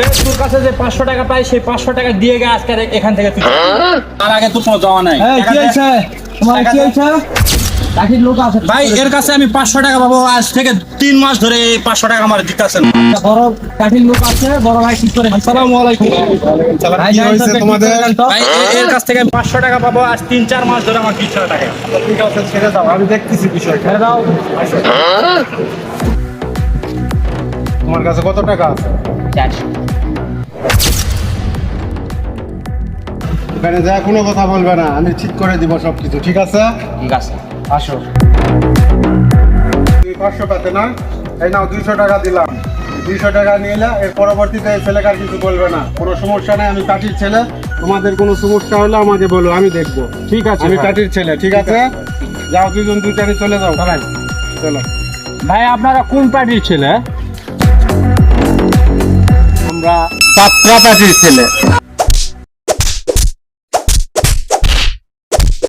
এই তোর কাছে যে 500 টাকা পাই সেই 500 টাকা দিয়ে গে আজকে এখান থেকে তুই তার আগে তোর কোনো জমা নাই। এই কি হইছে তোমার কি হইছে কাঠির লোক আছে ভাই এর কাছে আমি 500 টাকা পাবো আজ থেকে 3 মাস ধরে এই 500 টাকা আমার দিতেছেন। বড় কাঠির লোক আছে বড় ভাই কি করে আসসালামু আলাইকুম ভাই কি হইছে তোমাদের? ভাই এর কাছ থেকে আমি 500 টাকা পাবো আজ 3-4 মাস ধরে আমার 200 টাকা। ঠিক আছে ছেড়ে দাও, আমি দেখতেছি বিষয়টা। ছেড়ে দাও তোমার কাছে কত টাকা আছে? এখানে যা কোনো কথা বলবে না, আমি ঠিক করে দিব সবকিছু, ঠিক আছে? ঠিক আছে আসো। তুমি 500 পাতে না, এই নাও 200 টাকা দিলাম। 200 টাকা নিলে এর পরবর্তীতে এই ছেলেকে আর কিছু বলবে না, কোনো সমস্যা নেই। আমি টাটির ছেলে, তোমাদের কোনো সমস্যা হলে আমাকে বলো, আমি দেখবো। ঠিক আছে আমি টাটির ছেলে, ঠিক আছে? যাও দুজন দুইটারে চলে যাও। চলো। ভাই আপনারা কোন পার্টির ছেলে? আমরা পাত্রা পার্টির ছেলে।